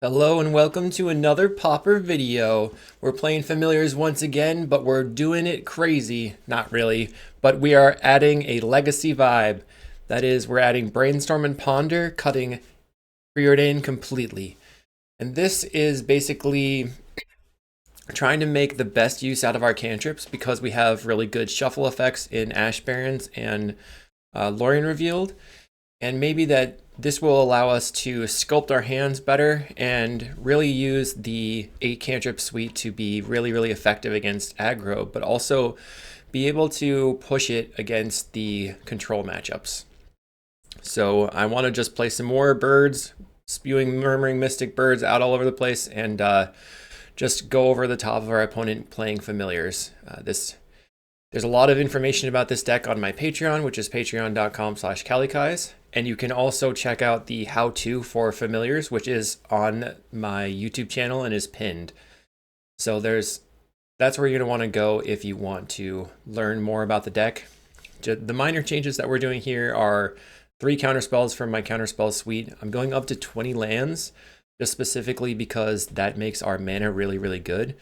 Hello and welcome to another Pauper video. We're playing familiars once again, but we're doing it crazy. Not really, but we are adding a legacy vibe. That is, we're adding Brainstorm and Ponder, cutting Preordain completely. And this is basically trying to make the best use out of our cantrips because we have really good shuffle effects in Ash Barrens and Lorien Revealed. And maybe that this will allow us to sculpt our hands better and really use the 8 cantrip suite to be really effective against aggro, but also be able to push it against the control matchups. So I want to just play some more birds, spewing murmuring mystic birds out all over the place, and just go over the top of our opponent playing familiars. There's a lot of information about this deck on my Patreon, which is patreon.com/kalikaiz. And you can also check out the how-to for familiars, which is on my YouTube channel and is pinned. So that's where you're going to want to go if you want to learn more about the deck. The minor changes that we're doing here are 3 counterspells from my counterspell suite. I'm going up to 20 lands, just specifically because that makes our mana really good.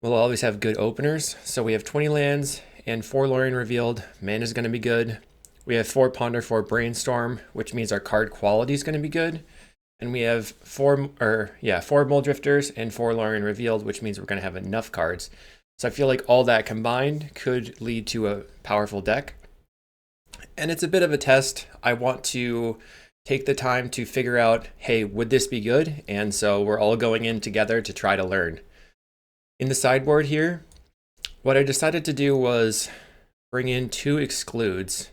We'll always have good openers. So we have 20 lands and 4 Lorien Revealed. Mana is going to be good. We have 4 Ponder, 4 Brainstorm, which means our card quality is going to be good. And we have 4 Mulldrifters and 4 Lorien Revealed, which means we're going to have enough cards. So I feel like all that combined could lead to a powerful deck. And it's a bit of a test. I want to take the time to figure out, hey, would this be good? And so we're all going in together to try to learn. In the sideboard here, what I decided to do was bring in 2 excludes.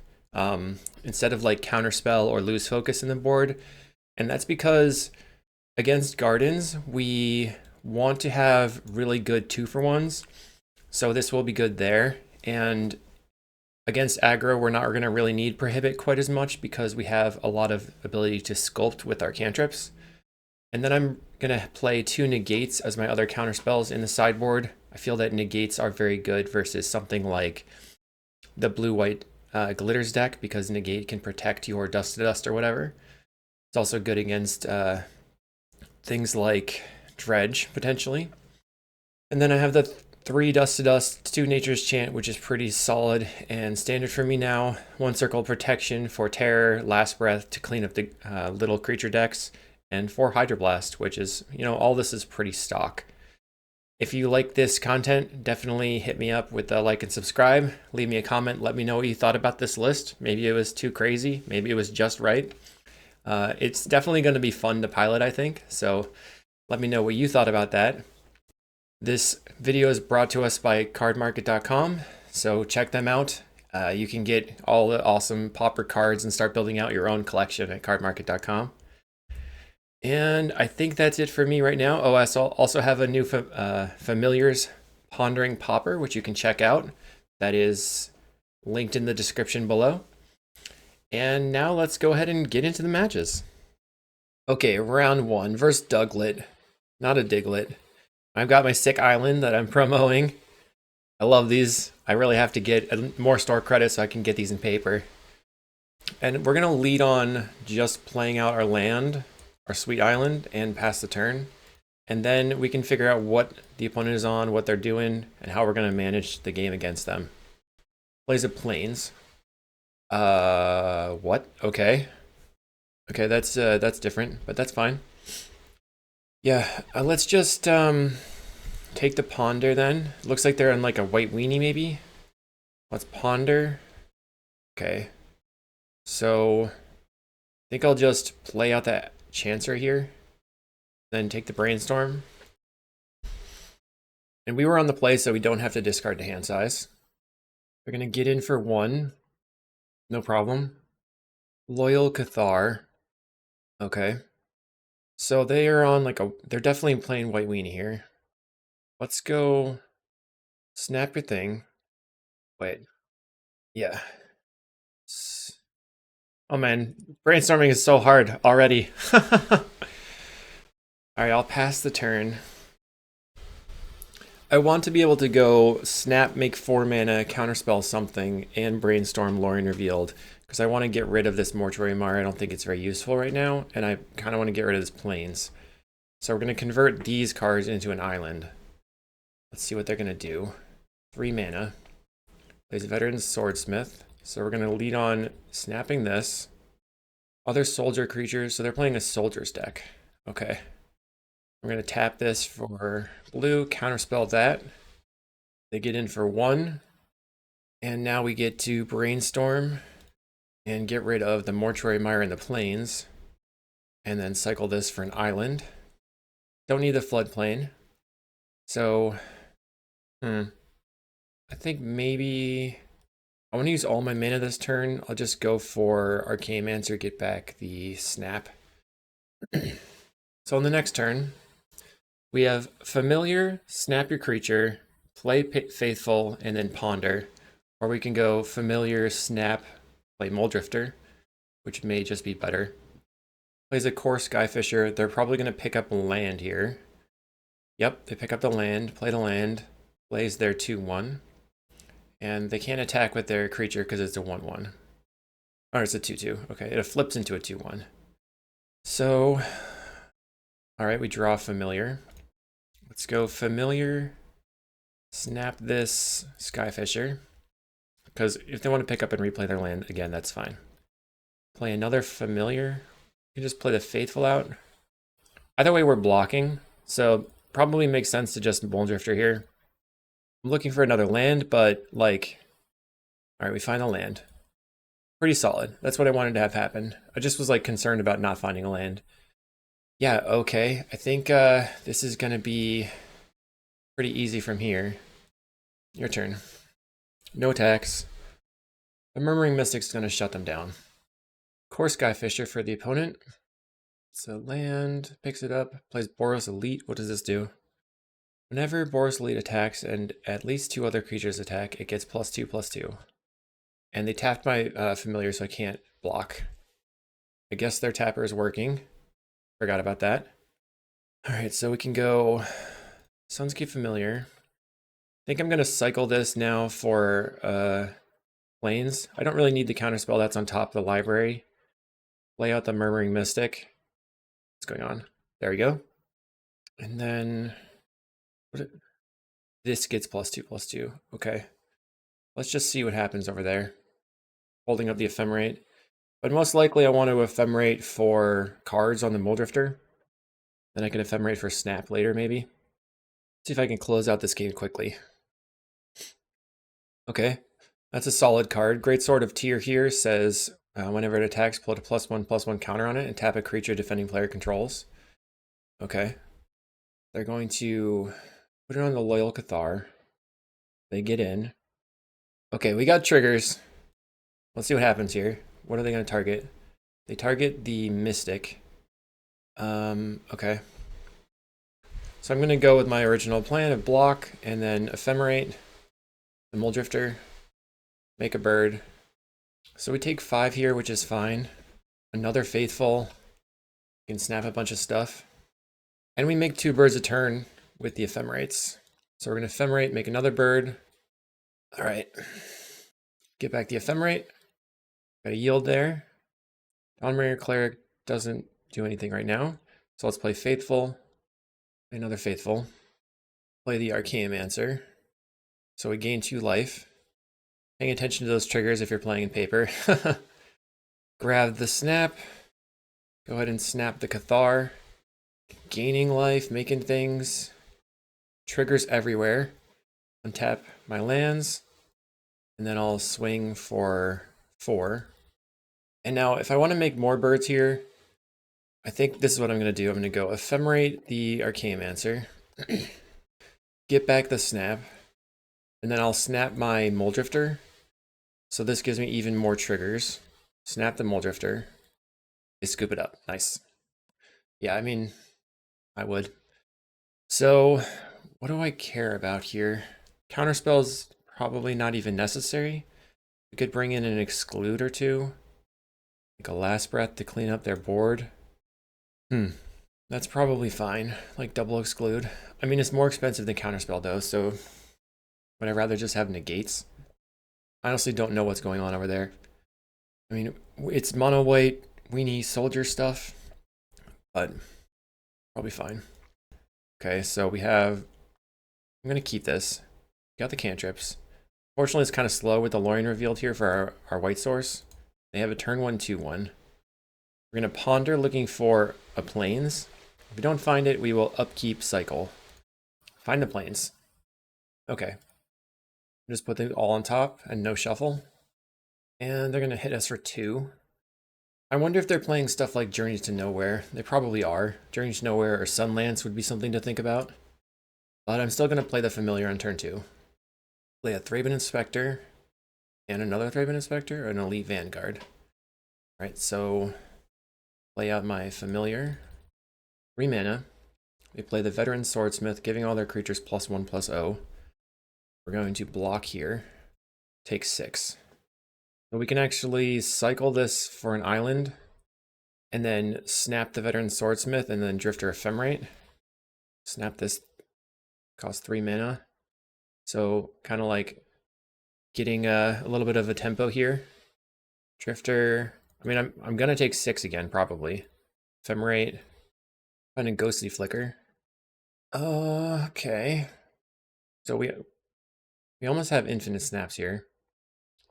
Instead of like counterspell or lose focus in the board. And that's because against gardens, we want to have really good 2-for-1s. So this will be good there. And against aggro, we're not going to really need prohibit quite as much because we have a lot of ability to sculpt with our cantrips. And then I'm going to play 2 negates as my other counterspells in the sideboard. I feel that negates are very good versus something like the blue-white Glitters deck because negate can protect your dust to dust or whatever. It's also good against things like dredge potentially. And then I have the 3 dust to dust, 2 nature's chant, which is pretty solid and standard for me now. 1 circle protection for terror, last breath to clean up the little creature decks, and 4 hydroblast, which is, all this is pretty stock. If you like this content, definitely hit me up with a like and subscribe. Leave me a comment. Let me know what you thought about this list. Maybe it was too crazy. Maybe it was just right. It's definitely going to be fun to pilot, I think. So let me know what you thought about that. This video is brought to us by cardmarket.com. So check them out. You can get all the awesome Pauper cards and start building out your own collection at cardmarket.com. And I think that's it for me right now. Oh, I also have a new Familiars Pondering Pauper, which you can check out. That is linked in the description below. And now let's go ahead and get into the matches. Okay, round 1 versus Douglet. Not a Diglett. I've got my sick island that I'm promoting. I love these. I really have to get more store credit so I can get these in paper. And we're going to lead on just playing out our land, our sweet island, and pass the turn. And then we can figure out what the opponent is on, what they're doing, and how we're going to manage the game against them. Plays a plains. What? Okay. Okay, that's different, but that's fine. Yeah, let's just take the Ponder then. Looks like they're on like a white weenie maybe. Let's Ponder. Okay. So I think I'll just play out that Chancer here, then take the Brainstorm. And we were on the play, so we don't have to discard the hand size. We're going to get in for 1. No problem. Loyal Cathar. Okay. So they are on like they're definitely playing white weenie here. Let's go snap your thing. Wait. Yeah. Oh man, brainstorming is so hard already. All right, I'll pass the turn. I want to be able to go snap, make 4 mana, counterspell something, and brainstorm Lorien Revealed, because I want to get rid of this Mortuary Mire. I don't think it's very useful right now, and I kind of want to get rid of this Plains. So we're going to convert these cards into an island. Let's see what they're going to do. 3 mana. Plays Veteran Swordsmith. So we're going to lead on snapping this. Other soldier creatures. So they're playing a soldier's deck. Okay. We're going to tap this for blue, counterspell that. They get in for 1. And now we get to brainstorm and get rid of the Mortuary Mire and the Plains. And then cycle this for an island. Don't need the floodplain. So, I think maybe I want to use all my mana this turn. I'll just go for Archaeomancer, get back the snap. So on the next turn, we have Familiar, snap your creature, play Faithful, and then Ponder. Or we can go Familiar, snap, play Muldrifter, which may just be better. Plays a Core Skyfisher. They're probably going to pick up land here. Yep, they pick up the land, play the land, plays their 2/1. And they can't attack with their creature because it's a 1/1. Or it's a 2/2. Okay, it flips into a 2/1. So, alright, we draw Familiar. Let's go Familiar, snap this Skyfisher. Because if they want to pick up and replay their land, again, that's fine. Play another Familiar. You just play the Faithful out. Either way, we're blocking, so probably makes sense to just Muldrifter here. I'm looking for another land, but like, all right, we find a land. Pretty solid. That's what I wanted to have happen. I just was like concerned about not finding a land. Yeah, okay. I think this is gonna be pretty easy from here. Your turn. No attacks. The Murmuring Mystic's gonna shut them down. Core Skyfisher for the opponent. So land, picks it up, plays Boros Elite. What does this do? Whenever Boros Elite attacks and at least 2 other creatures attack, it gets +2/+2. And they tapped my Familiar, so I can't block. I guess their tapper is working. Forgot about that. Alright, so we can go Sunscape Familiar. I think I'm going to cycle this now for Plains. I don't really need the counterspell that's on top of the library. Lay out the Murmuring Mystic. What's going on? There we go. And then this gets +2/+2. Okay. Let's just see what happens over there. Holding up the Ephemerate. But most likely I want to Ephemerate for cards on the Muldrifter. Then I can Ephemerate for Snap later, maybe. See if I can close out this game quickly. Okay. That's a solid card. Great Sword of Tyr here says whenever it attacks, put a +1/+1 counter on it and tap a creature defending player controls. Okay. They're going to put it on the Loyal Cathar. They get in. Okay, we got triggers. Let's see what happens here. What are they going to target? They target the Mystic. Okay. So I'm going to go with my original plan of block and then Ephemerate the Muldrifter. Make a bird. So we take 5 here, which is fine. Another Faithful. We can snap a bunch of stuff. And we make 2 birds a turn with the Ephemerates. So we're going to Ephemerate, make another bird. All right. Get back the Ephemerate. Got a yield there. Dawnbringer Cleric doesn't do anything right now. So let's play Faithful. Another Faithful. Play the Archaeomancer. So we gain 2 life. Paying attention to those triggers if you're playing in paper. Grab the snap. Go ahead and snap the Cathar. Gaining life, making things. Triggers everywhere. Untap my lands. And then I'll swing for 4. And now if I want to make more birds here, I think this is what I'm going to do. I'm going to go Ephemerate the Archaeomancer. Get back the snap. And then I'll snap my Muldrifter. So this gives me even more triggers. Snap the Muldrifter. They scoop it up. Nice. Yeah, I mean, I would. So what do I care about here? Counterspell's probably not even necessary. We could bring in an Exclude or 2. Like a Last Breath to clean up their board. That's probably fine. Like double Exclude. I mean, it's more expensive than Counterspell though, so would I rather just have negates? I honestly don't know what's going on over there. I mean, it's mono white, weenie soldier stuff, but probably fine. Okay, so we have, I'm gonna keep this. Got the cantrips. Fortunately, it's kind of slow with the Lorien revealed here for our white source. They have a turn 1/2/1. We're gonna ponder looking for a plains. If we don't find it, we will upkeep cycle. Find the plains. Okay. Just put them all on top and no shuffle. And they're gonna hit us for 2. I wonder if they're playing stuff like Journeys to Nowhere. They probably are. Journeys to Nowhere or Sunlance would be something to think about. But I'm still gonna play the familiar on turn 2. Play a Thraben Inspector and another Thraben Inspector or an Elite Vanguard. Alright, so play out my familiar. 3 mana. We play the Veteran Swordsmith, giving all their creatures +1/+0. We're going to block here. Take 6. So we can actually cycle this for an island, and then snap the Veteran Swordsmith, and then Drifter Ephemerate. Snap this, costs 3 mana. So kind of like getting a little bit of a tempo here. Drifter, I mean, I'm gonna take 6 again, probably. Ephemerate, find a Ghostly Flicker. Okay. So we almost have infinite snaps here.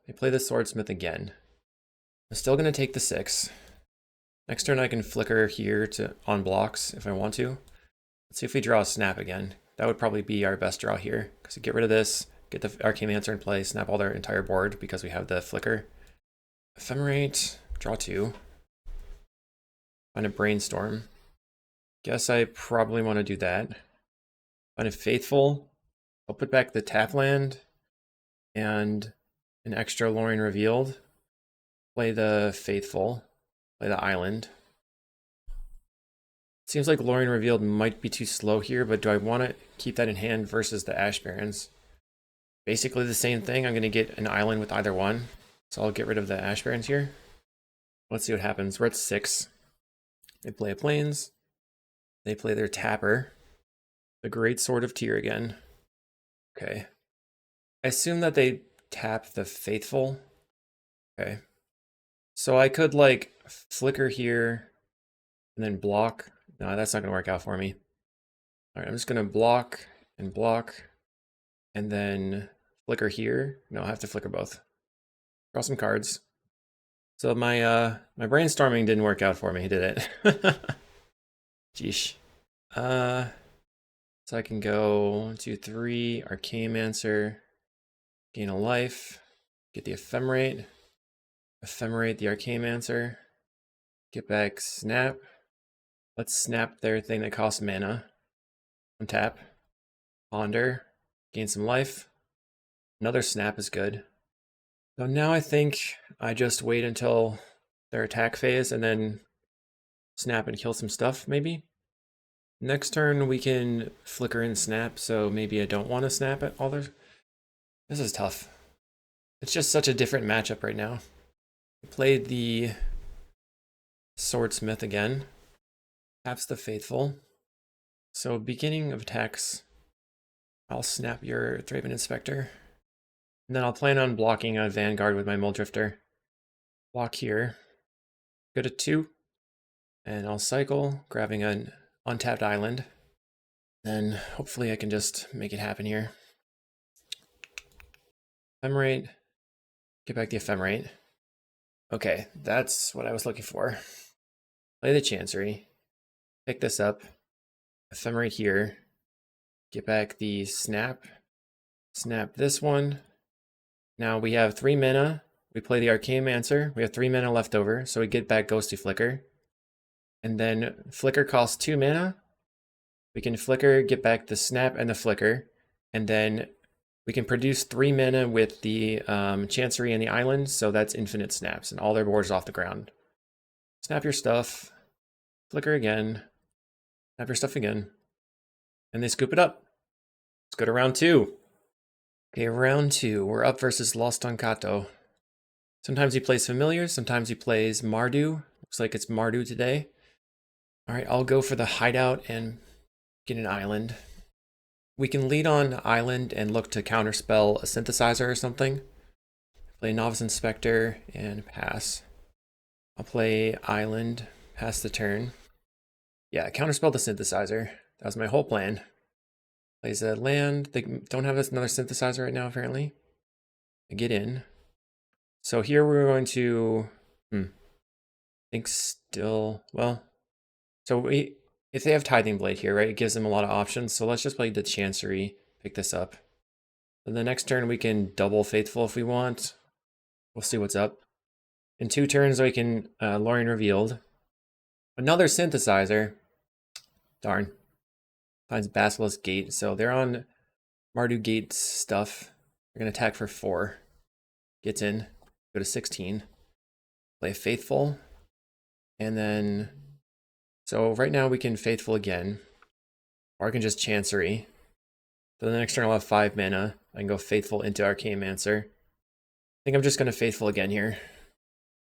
I play the Swordsmith again. I'm still gonna take the 6. Next turn I can flicker here to on blocks if I want to. Let's see if we draw a snap again. That would probably be our best draw here. Because we get rid of this, get the Arcane Answer in play, snap all their entire board because we have the flicker. Ephemerate, draw 2. Find a Brainstorm. Guess I probably want to do that. Find a Faithful. I'll put back the tap land and an extra Lorien revealed. Play the Faithful. Play the island. Seems like Lorien revealed might be too slow here, but do I want to keep that in hand versus the Ash Barrens? Basically the same thing. I'm going to get an island with either one. So I'll get rid of the Ash Barrens here. Let's see what happens. We're at 6. They play a Plains. They play their Tapper. The Great Sword of Tyr again. Okay. I assume that they tap the Faithful. Okay. So I could like flicker here and then block. No, that's not going to work out for me. All right, I'm just going to block and then flicker here. No, I have to flicker both. Draw some cards. So my brainstorming didn't work out for me, did it? Jeesh. So I can go 1, 2, 3, Arcane Answer, gain a life, get the Ephemerate, Ephemerate the Arcane Answer, get back Snap. Let's snap their thing that costs mana. Untap, Ponder, gain some life. Another snap is good. So now I think I just wait until their attack phase and then snap and kill some stuff, maybe. Next turn we can flicker and snap, so maybe I don't want to snap at all their... This is tough. It's just such a different matchup right now. We played the Swordsmith again. Taps the Faithful. So beginning of attacks, I'll snap your Thraben Inspector. And then I'll plan on blocking a Vanguard with my Muldrifter. Block here. Go to 2. And I'll cycle, grabbing an untapped island. Then hopefully I can just make it happen here. Ephemerate. Get back the Ephemerate. Okay, that's what I was looking for. Play the Chancery. Pick this up. Ephemerate here. Get back the Snap. Snap this one. Now we have 3 mana. We play the Arcane Answer. We have 3 mana left over, so we get back Ghostly Flicker. And then Flicker costs 2 mana. We can Flicker, get back the Snap and the Flicker. And then we can produce 3 mana with the Chancery and the Island, so that's infinite snaps, and all their boards off the ground. Snap your stuff. Flicker again. Snap your stuff again. And they scoop it up. Let's go to round 2. Okay, round 2. We're up versus Lost on Kato. Sometimes he plays Familiars, sometimes he plays Mardu. Looks like it's Mardu today. Alright, I'll go for the Hideout and get an island. We can lead on Island and look to counterspell a Synthesizer or something. Play Novice Inspector and pass. I'll play Island, pass the turn. Yeah, counterspell the Synthesizer. That was my whole plan. Plays a land. They don't have another synthesizer right now, apparently. I get in. So here we're going to, think still, well, so if they have Tithing Blade here, right, it gives them a lot of options. So let's just play the Chancery, pick this up. Then the next turn we can double Faithful if we want. We'll see what's up. In 2 turns we can Lorien Revealed. Another synthesizer. Darn. Finds Basilisk Gate. So they're on Mardu Gate stuff. They're going to attack for 4. Gets in. Go to 16. Play Faithful. And then, so right now we can Faithful again. Or I can just Chancery. So the next turn I'll have 5 mana. I can go Faithful into Archaeomancer. I think I'm just going to Faithful again here.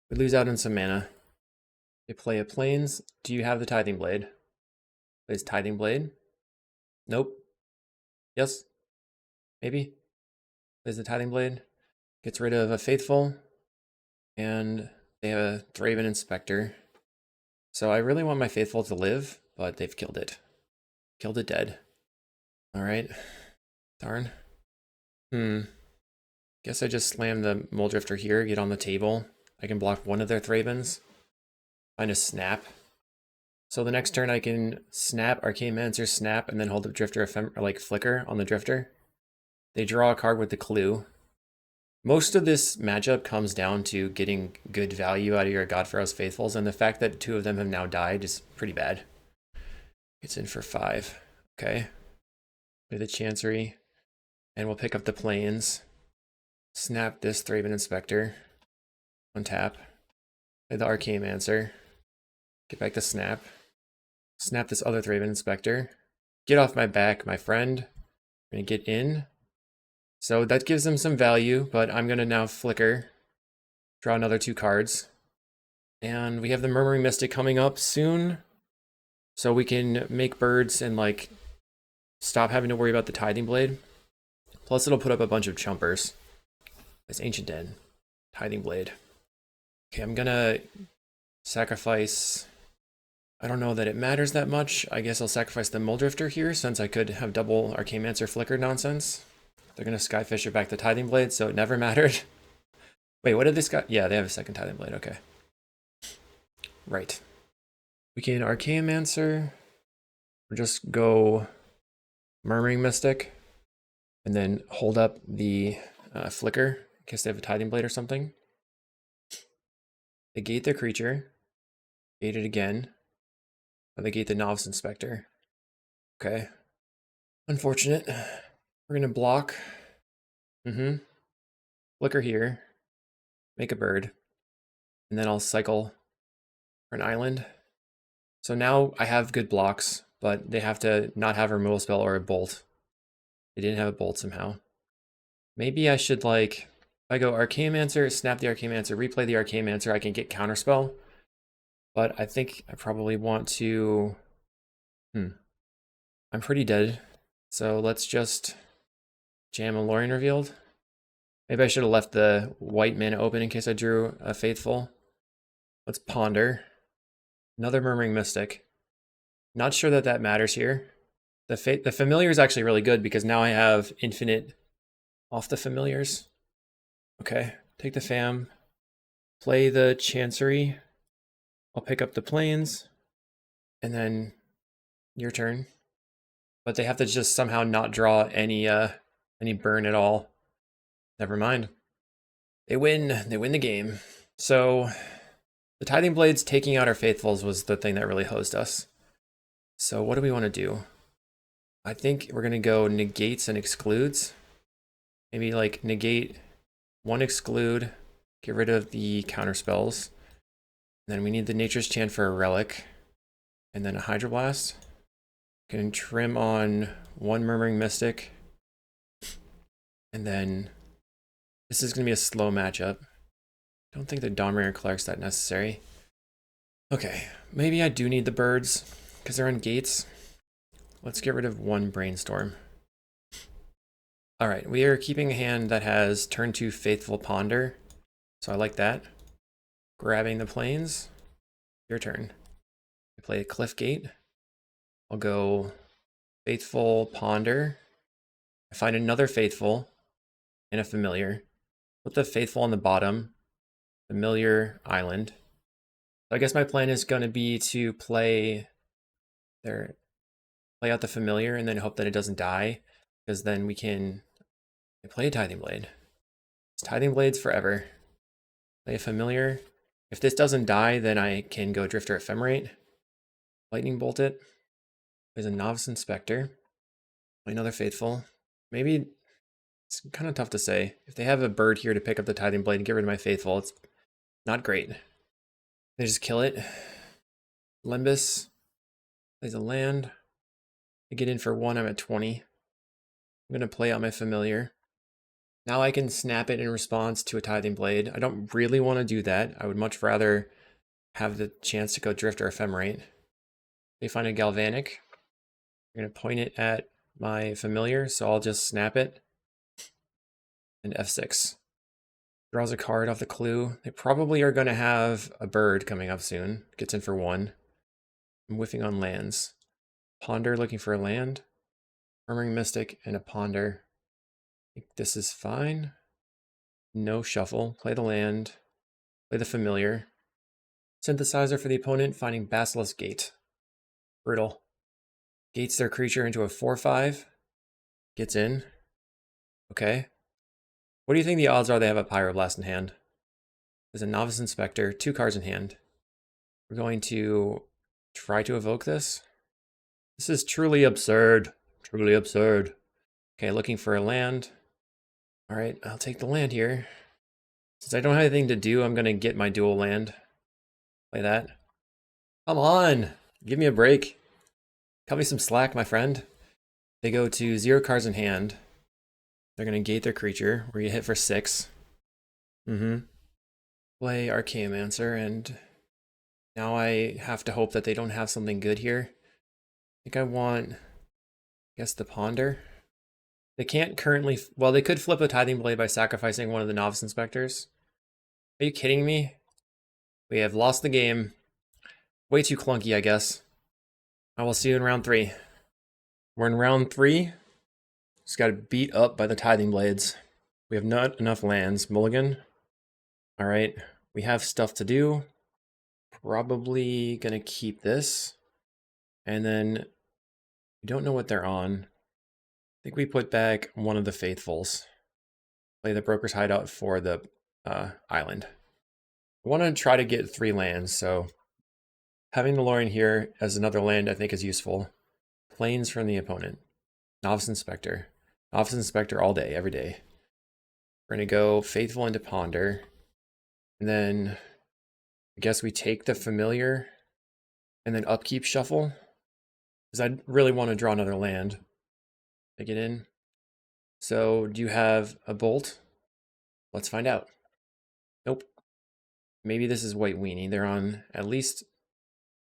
We lose out on some mana. They play a Plains. Do you have the Tithing Blade? Plays Tithing Blade. Nope. Yes. Maybe. Plays the Tithing Blade. Gets rid of a Faithful. And they have a Thraben Inspector. So I really want my Faithful to live, but they've killed it. Killed it dead. Alright. Darn. Guess I just slam the Muldrifter here, get on the table. I can block one of their Thrabens. Find a Snap. So the next turn I can snap, Archaeomancer, snap, and then hold the Drifter like Flicker on the Drifter. They draw a card with the Clue. Most of this matchup comes down to getting good value out of your Godfarrow's Faithfuls, and the fact that 2 of them have now died is pretty bad. It's in for 5. Okay. Play the Chancery, and we'll pick up the Plains. Snap this Thraben Inspector. Untap. Play the Archaeomancer. Get back to Snap. Snap this other Thraben Inspector. Get off my back, my friend. I'm gonna get in. So that gives them some value, but I'm gonna now Flicker. Draw another 2 cards. And we have the Murmuring Mystic coming up soon. So we can make birds and like stop having to worry about the Tithing Blade. Plus it'll put up a bunch of chumpers. It's Ancient Den. Tithing Blade. Okay, I'm gonna sacrifice. I don't know that it matters that much. I guess I'll sacrifice the Muldrifter here since I could have double Archaeomancer Flicker nonsense. They're gonna Skyfisher back the Tithing Blade, so it never mattered. Wait, what did this guy? Yeah, they have a second Tithing Blade, okay. Right. We can Archaeomancer, or just go Murmuring Mystic, and then hold up the Flicker, in case they have a Tithing Blade or something. They gate their creature, gate it again, or they gate the Novice Inspector. Okay. Unfortunate. We're gonna block. Flicker here, make a bird, and then I'll cycle for an island. So now I have good blocks, but they have to not have a removal spell or a bolt. They didn't have a bolt somehow. Maybe I should like, if I go Archaeomancer, snap the Archaeomancer, replay the Archaeomancer, I can get Counterspell. But I think I probably want to, I'm pretty dead. So let's just jam a Lorien Revealed. Maybe I should have left the white mana open in case I drew a Faithful. Let's Ponder. Another Murmuring Mystic. Not sure that that matters here. The Familiar is actually really good because now I have infinite off the Familiars. Okay, take the Fam. Play the Chancery. I'll pick up the Plains. And then your turn. But they have to just somehow not draw any burn at all. Never mind. They win the game. So the Tithing Blades taking out our Faithfuls was the thing that really hosed us. So what do we want to do? I think we're gonna go negates and excludes. Maybe like negate 1 exclude, get rid of the counter spells. And then we need the Nature's Chant for a relic. And then a Hydroblast. Can trim on 1 Murmuring Mystic. And then this is going to be a slow matchup. I don't think the Dawnbringer Cleric's that necessary. Okay, maybe I do need the birds because they're on gates. Let's get rid of 1 Brainstorm. All right, we are keeping a hand that has turn 2 Faithful Ponder. So I like that. Grabbing the Plains. Your turn. I play a Cliff Gate. I'll go Faithful Ponder. I find another Faithful and a Familiar. Put the Faithful on the bottom. Familiar Island. So I guess my plan is going to be to play out the Familiar and then hope that it doesn't die, because then we can play a Tithing Blade. It's Tithing Blades forever. Play a Familiar. If this doesn't die, then I can go Drifter Ephemerate. Lightning Bolt it. There's a Novice Inspector. Play another Faithful. Maybe it's kind of tough to say. If they have a bird here to pick up the Tithing Blade and get rid of my Faithful, it's not great. They just kill it. Limbus plays a land. I get in for 1, I'm at 20. I'm going to play out my Familiar. Now I can snap it in response to a Tithing Blade. I don't really want to do that. I would much rather have the chance to go Drift or Ephemerate. They find a Galvanic. I'm going to point it at my Familiar, so I'll just snap it. And F6. Draws a card off the clue. They probably are going to have a bird coming up soon. Gets in for 1. I'm whiffing on lands. Ponder looking for a land. Murmuring Mystic and a Ponder. I think this is fine. No shuffle. Play the land. Play the Familiar. Synthesizer for the opponent, finding Basilisk Gate. Brutal. Gates their creature into a 4/5. Gets in. Okay. What do you think the odds are they have a Pyroblast in hand? There's a Novice Inspector, 2 cards in hand. We're going to try to evoke this. This is truly absurd. Truly absurd. Okay, looking for a land. All right, I'll take the land here. Since I don't have anything to do, I'm going to get my dual land. Play that. Come on. Give me a break. Cut me some slack, my friend. They go to 0 cards in hand. They're going to gate their creature. We're going to hit for 6. Play Archaeomancer, and now I have to hope that they don't have something good here. I think I want, the Ponder. They can't currently, well, they could flip a Tithing Blade by sacrificing one of the Novice Inspectors. Are you kidding me? We have lost the game. Way too clunky, I guess. I will see you in round 3. We're in round 3. Just got beat up by the Tithing Blades. We have not enough lands. Mulligan. All right, we have stuff to do. Probably gonna keep this. And then we don't know what they're on. I think we put back one of the Faithfuls. Play the Broker's Hideout for the island. I want to try to get 3 lands, so having the Lorien here as another land I think is useful. Plains from the opponent. Novice Inspector. Novice Inspector all day, every day. We're going to go Faithful into Ponder. And then I guess we take the Familiar and then upkeep Shuffle. Because I really want to draw another land. Take it in. So do you have a Bolt? Let's find out. Nope. Maybe this is White Weenie. They're on at least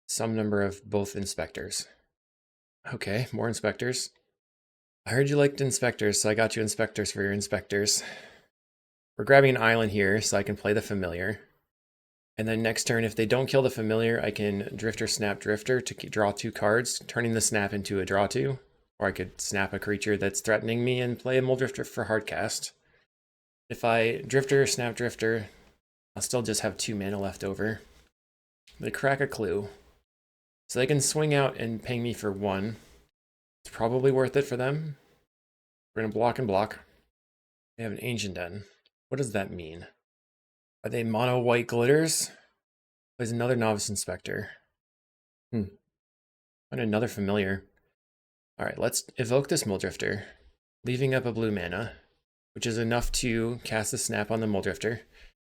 some number of both Inspectors. Okay, more Inspectors. I heard you liked Inspectors, so I got you Inspectors for your Inspectors. We're grabbing an island here so I can play the Familiar. And then next turn, if they don't kill the Familiar, I can Drifter Snap Drifter to draw 2 cards, turning the snap into a draw 2. Or I could snap a creature that's threatening me and play a Muldrifter for hardcast. If I Drifter Snap Drifter, I'll still just have 2 mana left over. They crack a clue. So they can swing out and ping me for 1. It's probably worth it for them. We're going to block and block. They have an Ancient Den. What does that mean? Are they mono white glitters? There's another Novice Inspector. Find another Familiar. Alright, let's evoke this Muldrifter, leaving up a blue mana, which is enough to cast a snap on the Muldrifter.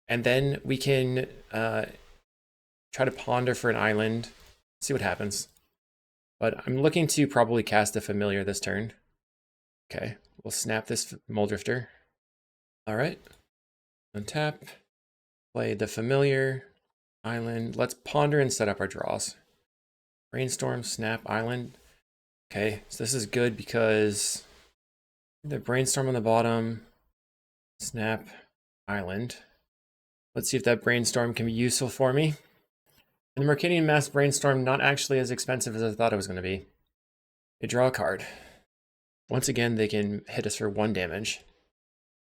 And then we can try to Ponder for an island, see what happens. But I'm looking to probably cast a Familiar this turn. Okay, we'll snap this Muldrifter. Alright, untap, play the Familiar, island. Let's Ponder and set up our draws. Brainstorm, snap, island. Okay, so this is good because the Brainstorm on the bottom, snap, island. Let's see if that Brainstorm can be useful for me. And the Mercadian Mass Brainstorm, not actually as expensive as I thought it was going to be. They draw a card. Once again, they can hit us for 1 damage.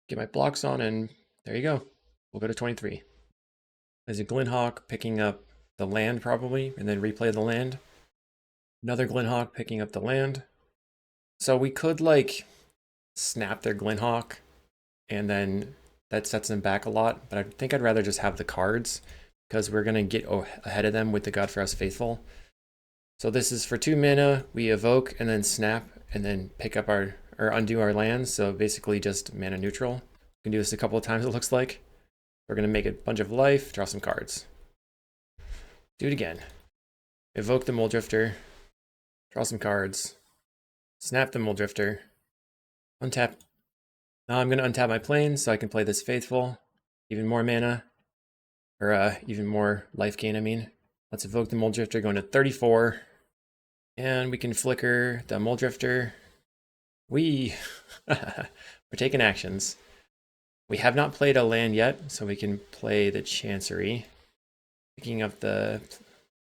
Get my blocks on, and there you go. We'll go to 23. There's a Glinhawk picking up the land, probably, and then replay the land. Another Glinhawk picking up the land. So we could, like, snap their Glinhawk, and then that sets them back a lot. But I think I'd rather just have the cards, because we're going to get ahead of them with the Godfrost's Faithful. So this is for 2 mana. We evoke, and then snap, and then pick up our, or undo our lands. So basically just mana neutral. We can do this a couple of times, it looks like. We're going to make a bunch of life, draw some cards. Do it again. Evoke the Muldrifter, draw some cards, snap the Muldrifter, untap. Now I'm going to untap my planes so I can play this Faithful. Even more mana, or even more life gain, I mean. Let's evoke the Muldrifter, going to 34. And we can flicker the Muldrifter. We're taking actions. We have not played a land yet, so we can play the Chancery. Picking up the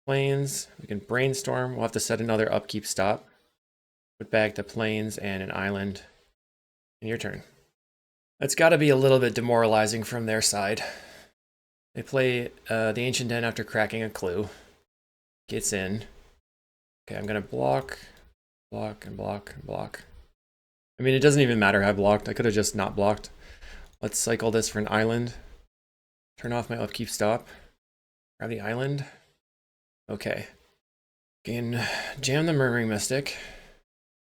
plains, we can brainstorm. We'll have to set another upkeep stop. Put back the plains and an island. And your turn. That's got to be a little bit demoralizing from their side. They play the Ancient Den after cracking a clue. Gets in. Okay, I'm going to block, block, and block, and block. I mean, it doesn't even matter how I blocked. I could have just not blocked. Let's cycle this for an island. Turn off my upkeep stop. Grab the island. Okay. Can jam the Murmuring Mystic.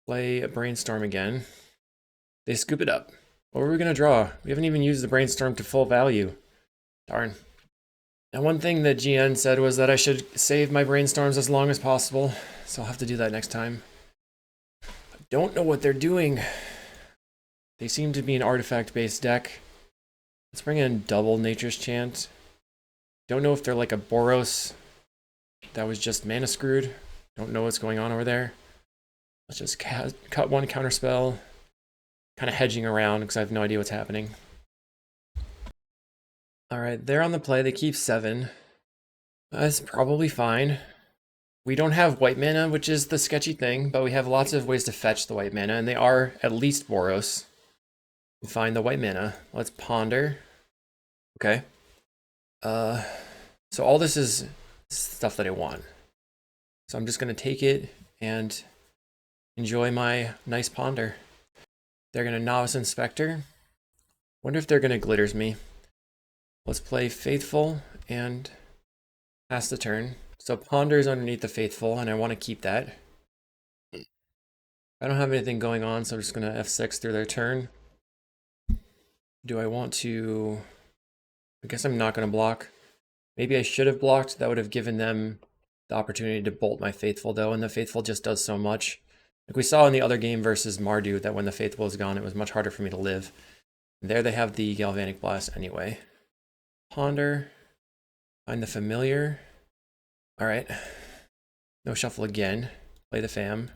Play a Brainstorm again. They scoop it up. What were we going to draw? We haven't even used the Brainstorm to full value. Darn. Now, one thing that GN said was that I should save my Brainstorms as long as possible, so I'll have to do that next time. I don't know what they're doing. They seem to be an artifact-based deck. Let's bring in double Nature's Chant. Don't know if they're like a Boros that was just mana screwed. Don't know what's going on over there. Let's just cut one counterspell. Kind of hedging around because I have no idea what's happening. Alright, they're on the play. They keep 7. That's probably fine. We don't have white mana, which is the sketchy thing, but we have lots of ways to fetch the white mana, and they are at least Boros. Find the white mana. Let's ponder. Okay. So all this is stuff that I want. So I'm just going to take it and enjoy my nice ponder. They're going to Novice Inspector. Wonder if they're going to Glitters me. Let's play Faithful and pass the turn. So Ponder is underneath the Faithful, and I want to keep that. I don't have anything going on, so I'm just going to F6 through their turn. Do I want to... I guess I'm not going to block. Maybe I should have blocked. That would have given them the opportunity to bolt my Faithful, though, and the Faithful just does so much. Like we saw in the other game versus Mardu, that when the Faithful is gone, it was much harder for me to live. And there they have the Galvanic Blast anyway. Ponder. Find the Familiar. Alright. No shuffle again. Play the Fam.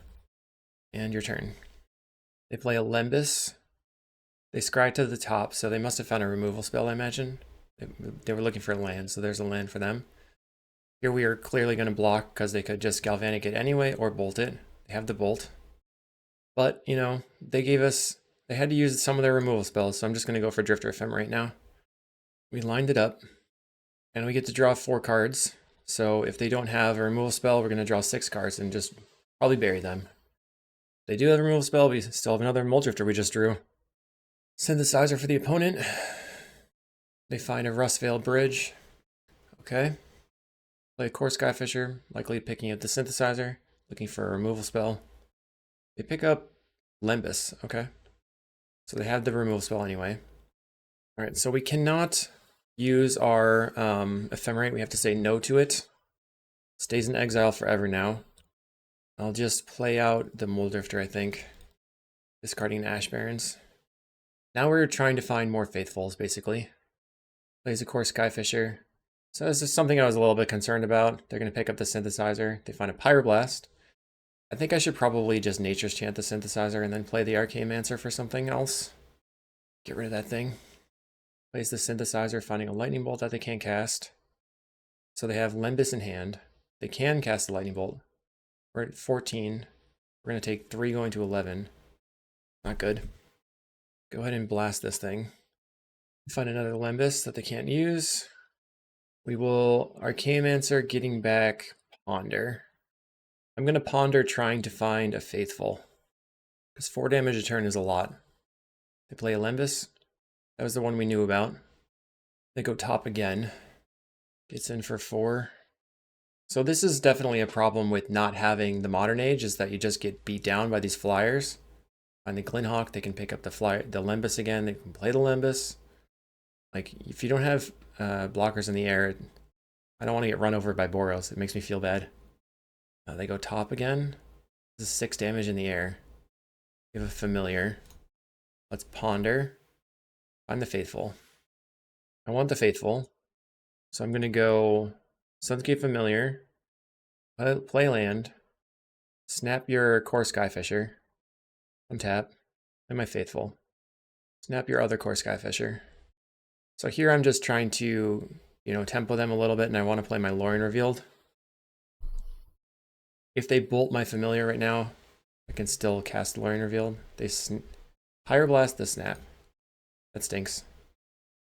And your turn. They play a Lembas. They scry to the top, so they must have found a removal spell, I imagine. They were looking for a land, so there's a land for them. Here we are clearly going to block because they could just Galvanic it anyway or bolt it. They have the bolt. But, you know, they had to use some of their removal spells, so I'm just going to go for Drifter FM right now. We lined it up, and we get to draw 4 cards. So if they don't have a removal spell, we're going to draw 6 cards and just probably bury them. They do have a removal spell, we still have another Muldrifter we just drew. Synthesizer for the opponent. They find a Rustvale Bridge. Okay. Play a Core Skyfisher, likely picking up the Synthesizer, looking for a removal spell. They pick up Lembas, okay. So they have the removal spell anyway. Alright, so we cannot use our Ephemerate. We have to say no to it. Stays in exile forever now. I'll just play out the Muldrifter, I think. Discarding Ash Barrens. Now we're trying to find more Faithfuls, basically. Plays a Core Skyfisher. So this is something I was a little bit concerned about. They're going to pick up the Synthesizer. They find a Pyroblast. I think I should probably just Nature's Chant the Synthesizer and then play the Archaeomancer for something else. Get rid of that thing. Plays the Synthesizer, finding a Lightning Bolt that they can't cast. So they have Lembas in hand. They can cast the Lightning Bolt. We're at 14. We're going to take 3 going to 11. Not good. Go ahead and blast this thing. Find another Lembas that they can't use. We will Archaeomancer getting back Ponder. I'm going to Ponder trying to find a Faithful. Because 4 damage a turn is a lot. They play a Lembas. That was the one we knew about. They go top again. Gets in for 4. So this is definitely a problem with not having the Modern Age, is that you just get beat down by these flyers. Find the Glinhawk, they can pick up the Lembas again, they can play the Lembas. Like, if you don't have blockers in the air, I don't want to get run over by Boros. It makes me feel bad. They go top again. This is 6 damage in the air. We have a Familiar. Let's Ponder. Find the Faithful. I want the Faithful. So I'm going to go Synth Familiar. Play land. Snap your core Skyfisher. Untap. And my Faithful. Snap your other core Skyfisher. So here I'm just trying to, tempo them a little bit, and I want to play my Lorien Revealed. If they bolt my Familiar right now, I can still cast Lorien Revealed. They Higher Blast the Snap. That stinks.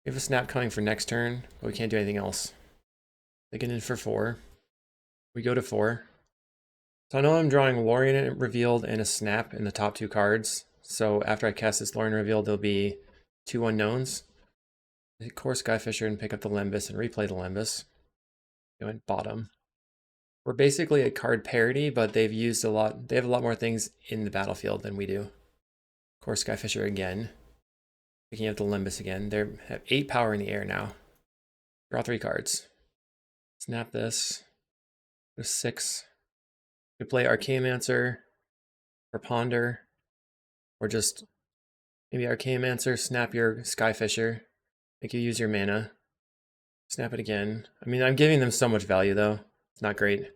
We have a Snap coming for next turn, but we can't do anything else. They get in for 4. We go to 4. So I know I'm drawing Lorien Revealed and a Snap in the top 2 cards. So after I cast this Lorien Revealed, there'll be 2 unknowns. Core Skyfisher and pick up the Lembas and replay the Lembas. Go in bottom. We're basically a card parity, but they've used a lot. They have a lot more things in the battlefield than we do. Core Skyfisher again. Picking up the Lembas again. They have 8 power in the air now. Draw 3 cards. Snap this. Go 6. We play Archaeomancer or Ponder, or just maybe Archaeomancer, snap your Skyfisher. Make you use your mana. Snap it again. I mean, I'm giving them so much value, though. It's not great.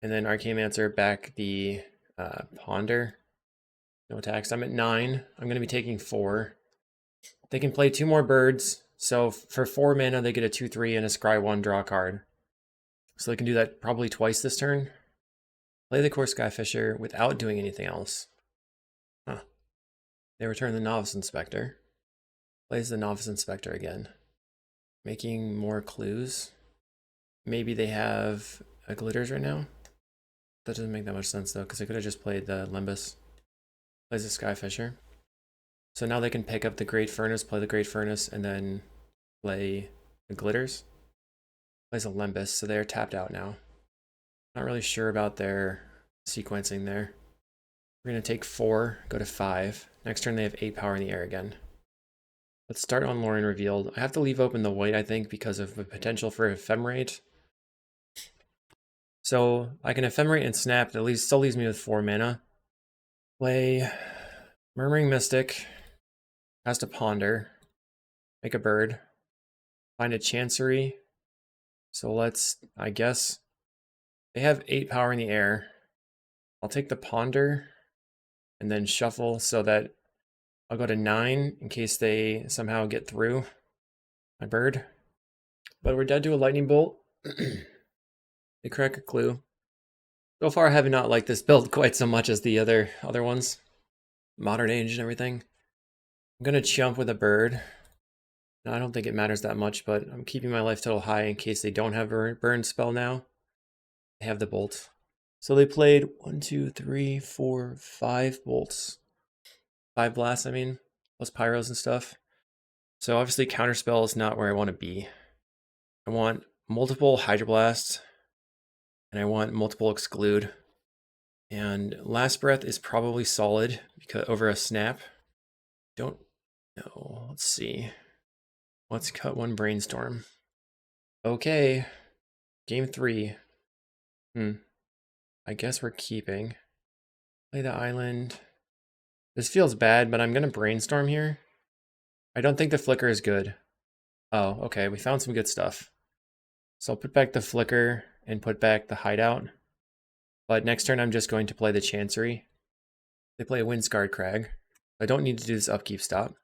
And then Archaeomancer back the Ponder. No attacks. I'm at 9. I'm going to be taking 4. They can play 2 more birds. So for 4 mana, they get a 2/3 and a Scry 1 draw card. So they can do that probably twice this turn. Play the core Skyfisher without doing anything else. Huh. They return the Novice Inspector. Plays the Novice Inspector again. Making more clues. Maybe they have a Glitters right now. That doesn't make that much sense though, because they could have just played the Lembas. Plays the Skyfisher. So now they can pick up the Great Furnace, play the Great Furnace, and then play the Glitters. Plays a Lembas, so they're tapped out now. Not really sure about their sequencing there. We're going to take 4, go to 5. Next turn they have 8 power in the air again. Let's start on Lorien Revealed. I have to leave open the white, I think, because of the potential for Ephemerate. So I can Ephemerate and Snap. That still leaves me with 4 mana. Play Murmuring Mystic. Has to Ponder. Make a bird. Find a Chancery. So let's, I guess, they have 8 power in the air. I'll take the Ponder and then shuffle so that I'll go to 9 in case they somehow get through my bird. But we're dead to a Lightning Bolt. They crack a clue. So far I have not liked this build quite so much as the other ones. Modern Age and everything. I'm going to chump with a bird. Now, I don't think it matters that much, but I'm keeping my life total high in case they don't have a burn spell now. They have the bolt. So they played 1, 2, 3, 4, 5 bolts. 5 blasts, I mean, plus pyros and stuff. So obviously counterspell is not where I want to be. I want multiple Hydroblast, and I want multiple Exclude. And Last Breath is probably solid because over a Snap. Don't know. Let's see. Let's cut 1 Brainstorm. Okay. Game 3. I guess we're keeping. Play the island. This feels bad, but I'm going to Brainstorm here. I don't think the Flicker is good. Oh, okay. We found some good stuff. So I'll put back the Flicker and put back the Hideout. But next turn, I'm just going to play the Chancery. They play a Windscarred Crag. I don't need to do this upkeep stop.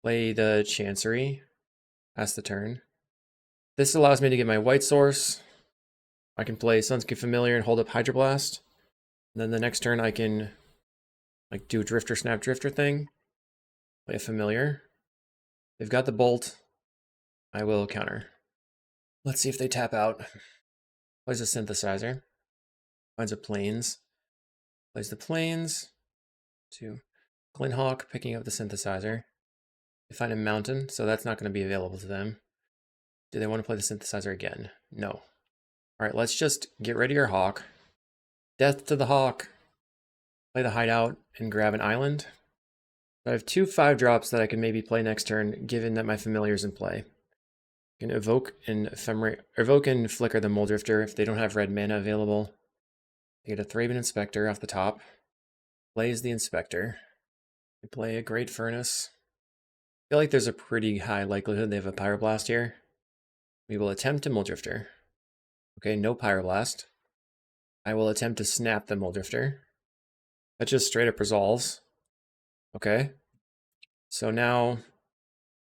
Play the Chancery. Pass the turn. This allows me to get my white source. I can play Sunskip Familiar and hold up Hydroblast. And then the next turn I can like do a Drifter Snap Drifter thing. Play a familiar. They've got the bolt. I will counter. Let's see if they tap out. Plays a synthesizer. Finds a plains. Plays the plains. To Glinthawk, picking up the synthesizer. They find a mountain, so that's not going to be available to them. Do they want to play the synthesizer again? No. All right, let's just get rid of your hawk. Death to the hawk. Play the hideout and grab an island. I have 2 5-drops that I can maybe play next turn, given that my familiar's in play. I can evoke and flicker the Muldrifter if they don't have red mana available. They get a Thraben Inspector off the top. Plays the Inspector. They play a Great Furnace. I feel like there's a pretty high likelihood they have a Pyroblast here. We will attempt to Muldrifter. Okay, no Pyroblast. I will attempt to snap the Muldrifter. That just straight up resolves. Okay. So now...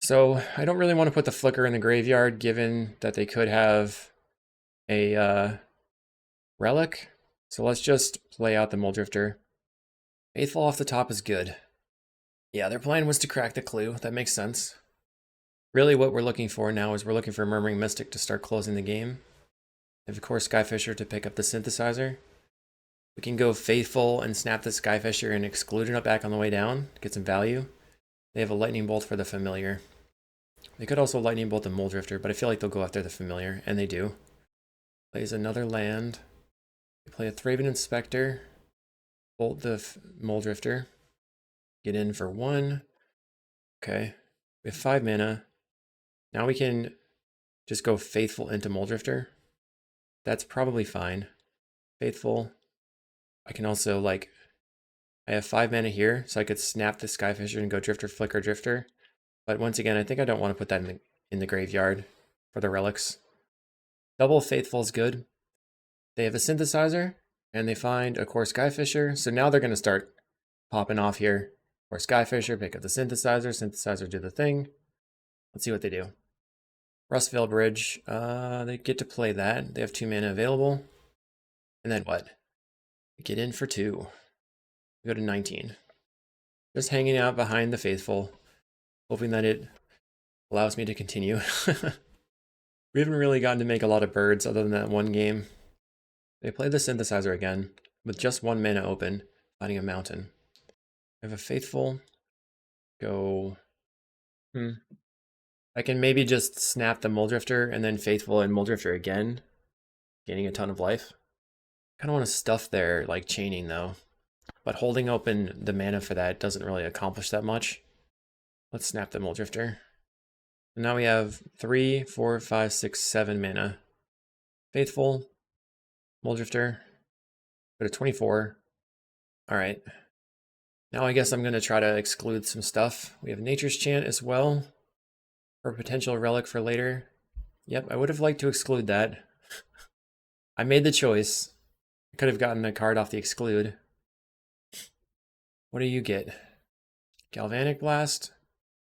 So I don't really want to put the Flicker in the graveyard, given that they could have a Relic. So let's just play out the Muldrifter. Faithful off the top is good. Yeah, their plan was to crack the clue. That makes sense. Really what we're looking for now is we're looking for Murmuring Mystic to start closing the game. And of course Skyfisher to pick up the Synthesizer. We can go Faithful and snap the Skyfisher and exclude it back on the way down. Get some value. They have a Lightning Bolt for the Familiar. They could also Lightning Bolt the Muldrifter, but I feel like they'll go after the Familiar, and they do. Plays another land. They play a Thraben Inspector. Bolt the Muldrifter. Get in for 1. Okay. We have 5 mana. Now we can just go Faithful into Muldrifter. That's probably fine. Faithful. I can also, like, I have 5 mana here, so I could snap the Skyfisher and go Drifter, Flicker, Drifter. But once again, I think I don't want to put that in the graveyard for the relics. Double Faithful is good. They have a Synthesizer, and they find a Core Skyfisher, so now they're going to start popping off here. Core Skyfisher, pick up the Synthesizer do the thing. Let's see what they do. Rustvale Bridge, they get to play that. They have 2 mana available. And then what? They get in for 2. We go to 19. Just hanging out behind the Faithful, hoping that it allows me to continue. We haven't really gotten to make a lot of birds other than that one game. They play the Synthesizer again, with just 1 mana open, finding a mountain. I have a Faithful. Go... I can maybe just snap the Muldrifter and then Faithful and Muldrifter again, gaining a ton of life. I kind of want to stuff their like chaining though, but holding open the mana for that doesn't really accomplish that much. Let's snap the Muldrifter. And now we have 3, 4, 5, 6, 7 mana. Faithful, Muldrifter, go to 24. All right. Now I guess I'm going to try to exclude some stuff. We have Nature's Chant as well. For a potential relic for later. Yep, I would have liked to exclude that. I made the choice. I could have gotten a card off the exclude. What do you get? Galvanic Blast.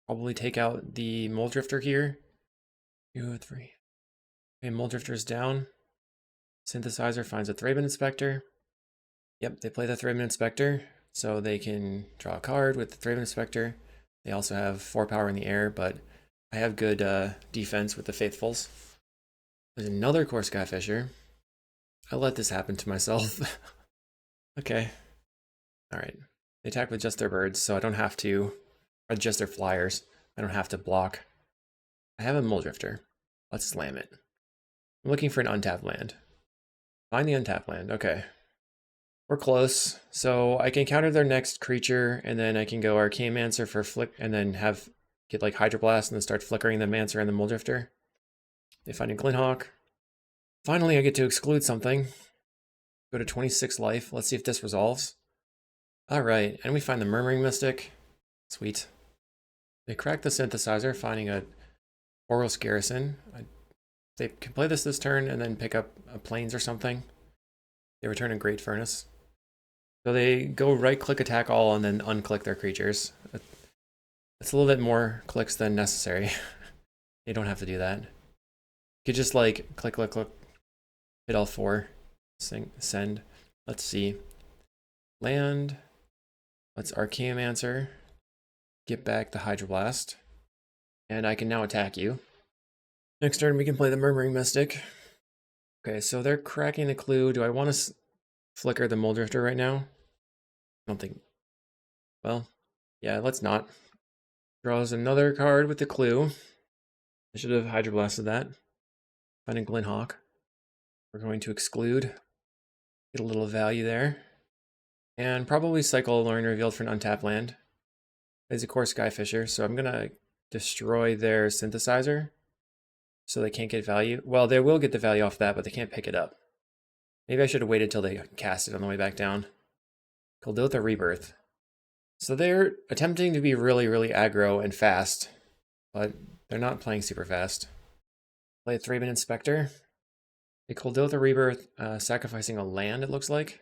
Probably take out the Muldrifter here. 2, 3. Okay, Muldrifter's down. Synthesizer finds a Thraben Inspector. Yep, they play the Thraben Inspector, so they can draw a card with the Thraben Inspector. They also have 4 power in the air, but I have good defense with the Faithfuls. There's another Core Skyfisher. I let this happen to myself. Okay. Alright. They attack with just their birds, so I don't have to, or just their flyers. I don't have to block. I have a Muldrifter. Let's slam it. I'm looking for an untapped land. Find the untapped land. Okay. We're close. So I can counter their next creature, and then I can go Arcane Mancer for flick, and then get like Hydroblast and then start flickering the Mancer and the Muldrifter. They find a Glinthawk. Finally, I get to exclude something. Go to 26 life. Let's see if this resolves. Alright, and we find the Murmuring Mystic. Sweet. They crack the Synthesizer, finding a Boros Garrison. They can play this turn and then pick up a Plains or something. They return a Great Furnace. So they go right-click attack all and then unclick their creatures. It's a little bit more clicks than necessary. You don't have to do that. You could just like click, hit all 4, send. Let's see. land. Let's Archaeomancer. Get back the Hydroblast. And I can now attack you. Next turn, we can play the Murmuring Mystic. Okay, so they're cracking the clue. Do I want to flicker the Muldrifter right now? I don't think. Well, yeah, let's not. Draws another card with the clue. I should have Hydroblasted that. Find a Glinhawk. We're going to exclude. Get a little value there. And probably cycle Alluring Revealed for an untapped land. Plays a core Skyfisher, so I'm going to destroy their synthesizer. So they can't get value. Well, they will get the value off that, but they can't pick it up. Maybe I should have waited till they cast it on the way back down. Kuldotha Rebirth. So they're attempting to be really, really aggro and fast, but they're not playing super fast. Play a 3-man Inspector. A Kuldotha Rebirth, sacrificing a land, it looks like.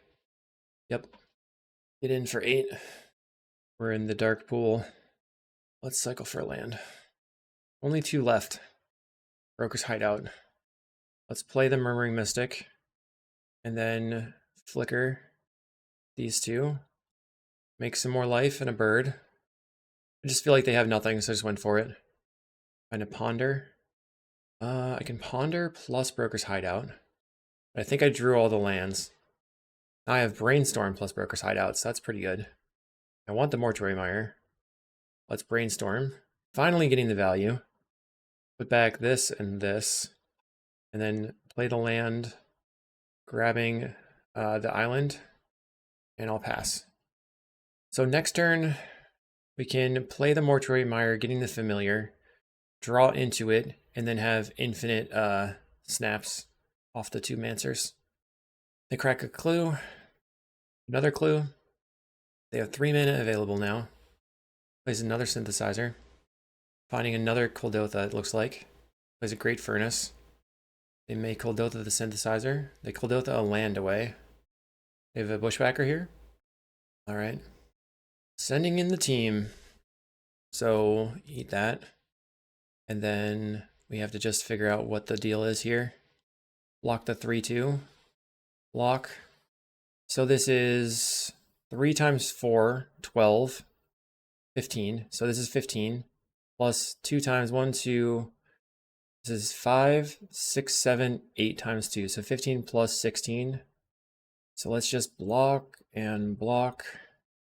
Yep. Get in for 8. We're in the dark pool. Let's cycle for a land. Only 2 left. Broker's Hideout. Let's play the Murmuring Mystic. And then flicker these 2. Make some more life and a bird. I just feel like they have nothing, so I just went for it. Find a Ponder. I can Ponder plus Broker's Hideout. I think I drew all the lands. Now I have Brainstorm plus Broker's Hideout, so that's pretty good. I want the Mortuary Mire. Let's Brainstorm. Finally getting the value. Put back this and this. And then play the land, grabbing the island, and I'll pass. So next turn, we can play the Mortuary Mire, getting the Familiar, draw into it, and then have infinite snaps off the 2 Mancers. They crack a clue, another clue. They have 3 mana available now. Plays another Synthesizer. Finding another Kuldotha, it looks like. Plays a Great Furnace. They make Kuldotha the Synthesizer. They Kuldotha a land away. They have a Bushwhacker here. Alright. Sending in the team. So, eat that. And then we have to just figure out what the deal is here. Block the 3/2. Block. So this is 3 times 4, 12, 15. So this is 15. Plus 2 times 1, 2. This is 5, 6, 7, 8 times 2. So 15 plus 16. So let's just block and block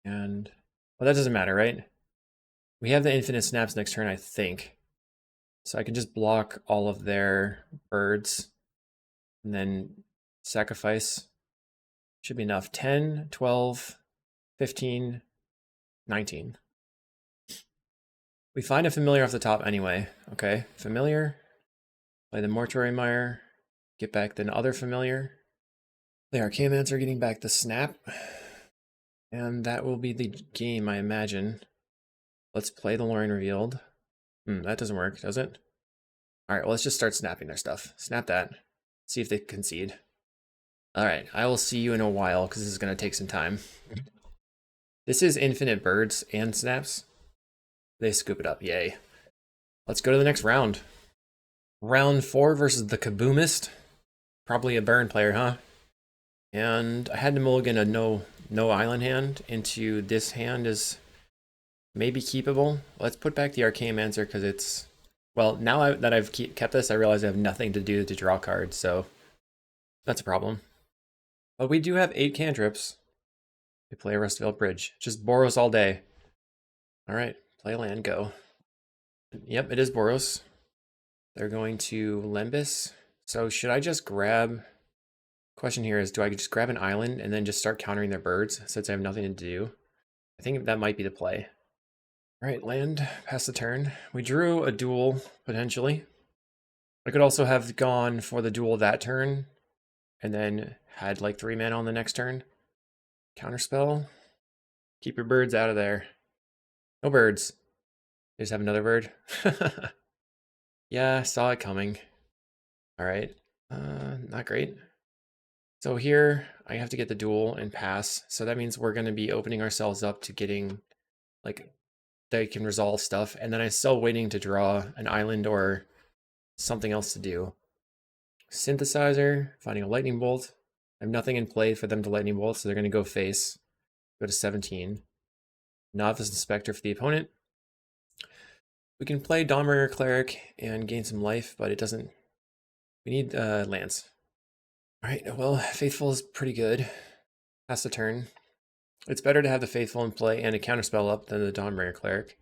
and... Well, that doesn't matter, right? We have the infinite snaps next turn, I think. So I can just block all of their birds and then sacrifice. Should be enough. 10, 12, 15, 19. We find a Familiar off the top anyway. Okay, Familiar. Play the Mortuary Mire. Get back the other Familiar. The Archaeomancer getting back the snap. And that will be the game, I imagine. Let's play the Alluring Revealed. That doesn't work, does it? Alright, well, let's just start snapping their stuff. Snap that. See if they concede. Alright, I will see you in a while, because this is going to take some time. This is infinite birds and snaps. They scoop it up, yay. Let's go to the next round. Round 4 versus the Kaboomist. Probably a burn player, huh? And I had to mulligan a no island hand into this hand is maybe keepable. Let's put back the Archaeomancer because it's... Well, now that I've kept this, I realize I have nothing to do to draw cards, so that's a problem. But we do have 8 cantrips. We play a Rustvale Bridge. Just Boros all day. Alright, play land, go. Yep, it is Boros. They're going to Lembas. So should I just grab... Question here is, do I just grab an island and then just start countering their birds since I have nothing to do? I think that might be the play. Alright, land, pass the turn. We drew a duel, potentially. I could also have gone for the duel that turn and then had like 3 mana on the next turn. Counterspell. Keep your birds out of there. No birds. They just have another bird. Yeah, I saw it coming. Alright. Not great. So here, I have to get the duel and pass. So that means we're going to be opening ourselves up to getting, like, they can resolve stuff. And then I'm still waiting to draw an island or something else to do. Synthesizer, finding a lightning bolt. I have nothing in play for them to lightning bolt, so they're going to go face. Go to 17. Novice Inspector for the opponent. We can play Dawnbringer Cleric and gain some life, but it doesn't... We need lands. Alright, well, Faithful is pretty good. Pass the turn. It's better to have the Faithful in play and a counterspell up than the Dawnbringer Cleric.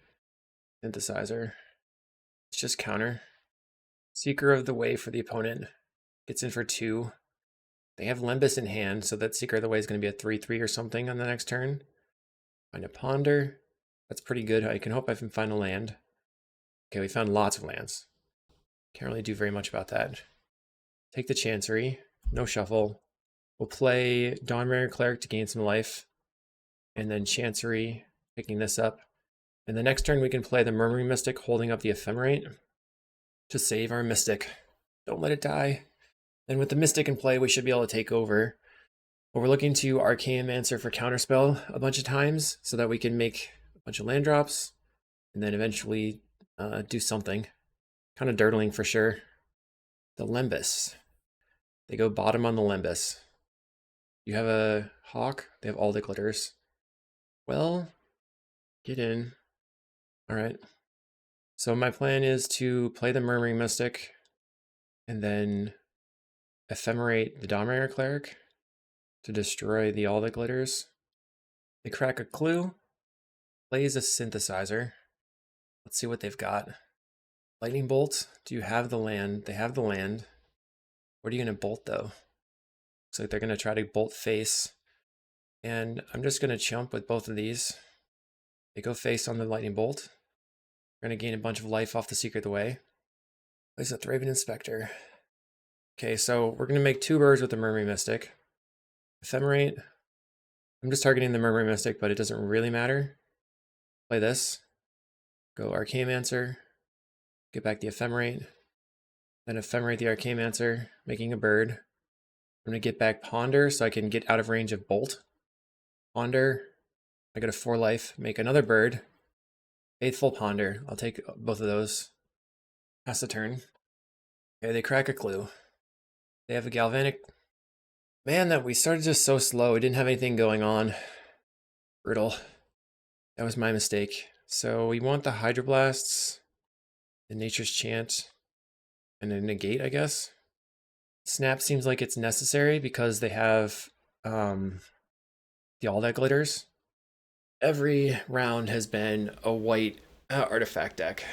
Synthesizer. It's just counter. Seeker of the Way for the opponent. Gets in for 2. They have Lembas in hand, so that Seeker of the Way is going to be a 3/3 or something on the next turn. Find a Ponder. That's pretty good. I can hope I can find a land. Okay, we found lots of lands. Can't really do very much about that. Take the Chancery. No shuffle. We'll play Dawnbringer Cleric to gain some life. And then Chancery, picking this up. And the next turn we can play the Murmuring Mystic, holding up the Ephemerate to save our Mystic. Don't let it die. And with the Mystic in play, we should be able to take over. But we're looking to Archaeomancer for Counterspell a bunch of times so that we can make a bunch of land drops and then eventually do something. Kind of dirtling for sure. The Lembas. They go bottom on the Lembas. You have a Hawk? They have all the glitters. Well, get in. Alright. So my plan is to play the Murmuring Mystic and then Ephemerate the Dawnbringer Cleric to destroy the all the glitters. They crack a clue. Plays a Synthesizer. Let's see what they've got. Lightning Bolt. Do you have the land? They have the land. What are you going to bolt though? Looks like they're going to try to bolt face. And I'm just going to chump with both of these. They go face on the Lightning Bolt. We're going to gain a bunch of life off the Seeker of the Way. Place a Thraben Inspector. Okay, so we're going to make 2 birds with the Murmuring Mystic. Ephemerate. I'm just targeting the Murmuring Mystic, but it doesn't really matter. Play this. Go Archaeomancer. Get back the Ephemerate. Then Ephemerate the Archaeomancer, making a bird. I'm going to get back Ponder so I can get out of range of Bolt. Ponder. I got a 4 life. Make another bird. Faithful Ponder. I'll take both of those. Pass the turn. Okay, they crack a clue. They have a Galvanic. Man, that we started just so slow. We didn't have anything going on. Brutal. That was my mistake. So we want the Hydroblasts, the Nature's Chant, and a Negate, I guess. Snap seems like it's necessary because they have the All That Glitters. Every round has been a white artifact deck.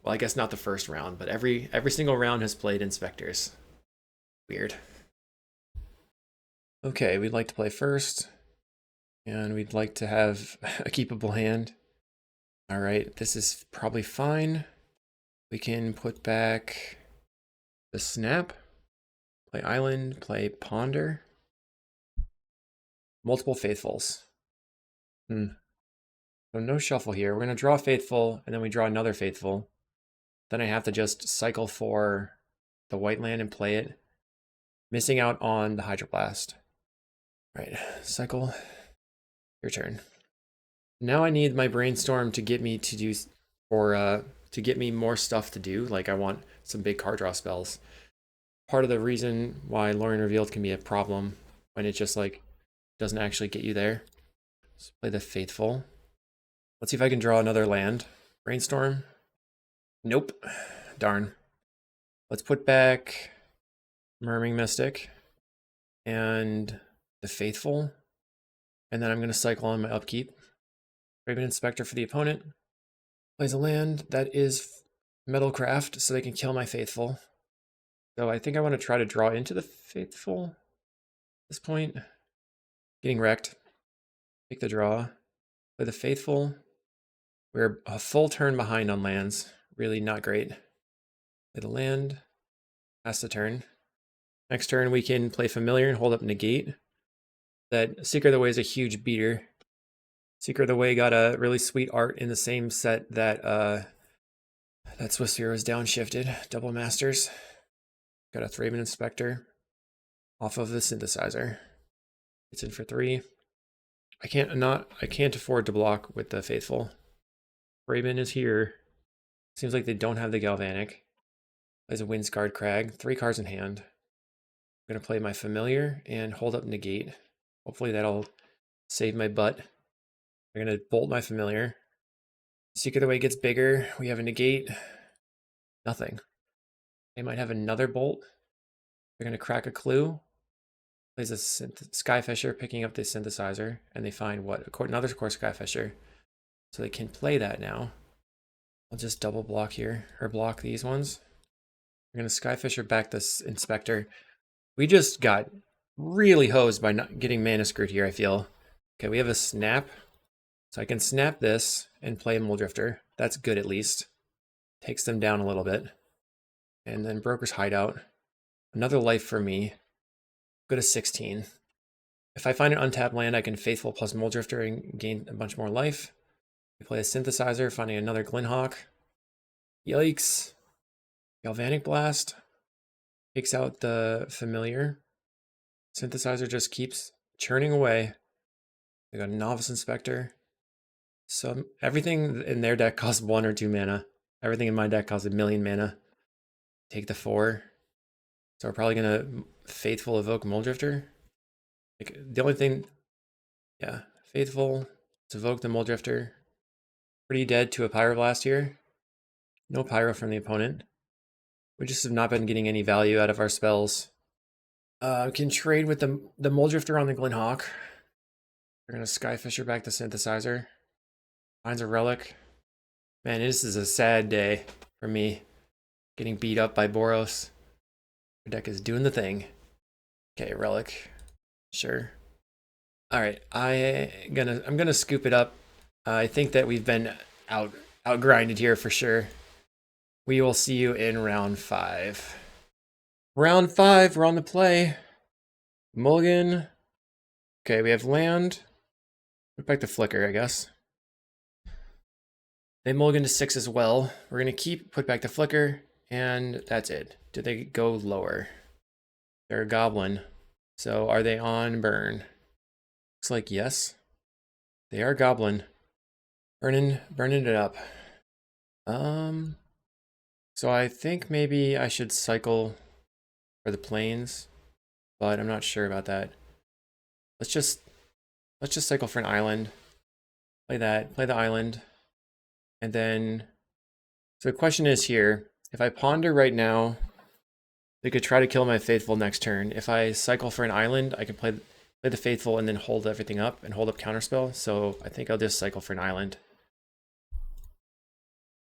Well, I guess not the first round, but every single round has played Inspectors. Weird. Okay, we'd like to play first, and we'd like to have a keepable hand. All right, this is probably fine. We can put back the Snap, play Island, play Ponder. Multiple Faithfuls. So no shuffle here. We're going to draw Faithful, and then we draw another Faithful. Then I have to just cycle for the white land and play it. Missing out on the Hydroblast. Right, cycle. Your turn. Now I need my Brainstorm to get me to do, or to get me more stuff to do. Like I want some big card draw spells. Part of the reason why Lorien Revealed can be a problem when it just like doesn't actually get you there. Let's play the Faithful. Let's see if I can draw another land. Brainstorm. Nope. Darn. Let's put back Murmuring Mystic and the Faithful. And then I'm going to cycle on my upkeep. Thraben Inspector for the opponent. Plays a land that is Metalcraft, so they can kill my Faithful. So I think I want to try to draw into the Faithful at this point. Getting wrecked. Take the draw. Play the Faithful. We're a full turn behind on lands. Really not great. Play the land. Pass the turn. Next turn we can play Familiar and hold up Negate. That Seeker of the Way is a huge beater. Seeker of the Way got a really sweet art in the same set that that Swiftspear was downshifted. Double Masters. Got a Thraben Inspector off of the Synthesizer. It's in for 3. I can't afford to block with the Faithful. Thraben is here. Seems like they don't have the Galvanic. Plays a Windscarred Crag. 3 cards in hand. I'm gonna play my Familiar and hold up Negate. Hopefully that'll save my butt. They're gonna bolt my familiar. Secret of the Way gets bigger. We have a negate. Nothing. They might have another bolt. They're gonna crack a clue. Plays a Skyfisher, picking up the synthesizer, and they find what? Another core Skyfisher. So they can play that now. I'll just double block here, or block these ones. We're gonna Skyfisher back this Inspector. We just got really hosed by not getting mana screwed here, I feel. Okay, we have a snap. So I can snap this and play Muldrifter. That's good at least. Takes them down a little bit. And then Broker's Hideout. Another life for me. Go to 16. If I find an untapped land, I can Faithful plus Muldrifter and gain a bunch more life. We play a Synthesizer, finding another Glinhawk. Yikes. Galvanic Blast. Takes out the Familiar. Synthesizer just keeps churning away. They got a Novice Inspector. So everything in their deck costs 1 or 2 mana. Everything in my deck costs 1,000,000 mana. Take the 4. So we're probably gonna Faithful evoke Muldrifter. Like the only thing, yeah, Faithful. Let's evoke the Muldrifter. Pretty dead to a Pyroblast here. No Pyro from the opponent. We just have not been getting any value out of our spells. Can trade with the Muldrifter on the Glinhawk. We're gonna Skyfisher back the Synthesizer. Finds a Relic. Man, this is a sad day for me. Getting beat up by Boros. Our deck is doing the thing. Okay, Relic. Sure. Alright, I'm gonna scoop it up. I think that we've been outgrinded here for sure. We will see you in round 5. Round 5, we're on the play. Mulligan. Okay, we have land. Put back the Flicker, I guess. They mulligan to 6 as well. We're gonna put back the Flicker, and that's it. Do they go lower? They're a goblin. So are they on burn? Looks like yes. They are goblin. Burning it up. So I think maybe I should cycle for the plains, but I'm not sure about that. Let's just cycle for an island. Play that, play the island. And then, so the question is here, if I ponder right now, they could try to kill my Faithful next turn. If I cycle for an island, I can play the Faithful and then hold everything up and hold up Counterspell. So I think I'll just cycle for an island.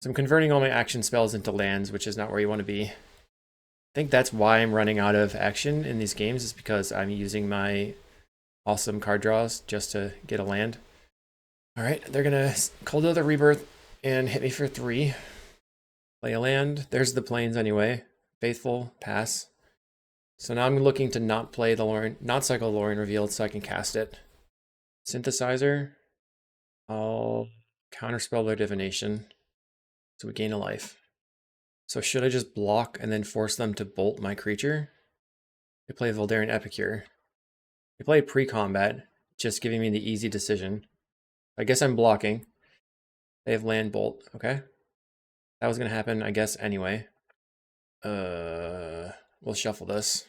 So I'm converting all my action spells into lands, which is not where you want to be. I think that's why I'm running out of action in these games, is because I'm using my awesome card draws just to get a land. All right, they're gonna Kuldotha Rebirth and hit me for 3. Play a land. There's the plains anyway. Faithful, pass. So now I'm looking to not play the Lorien, not cycle Lorien Revealed so I can cast it. Synthesizer. I'll counterspell their Divination. So we gain a life. So should I just block and then force them to bolt my creature? They play Voldaren Epicure. They play pre-combat, just giving me the easy decision. I guess I'm blocking. They have land bolt, okay? That was gonna happen, I guess, anyway. We'll shuffle this.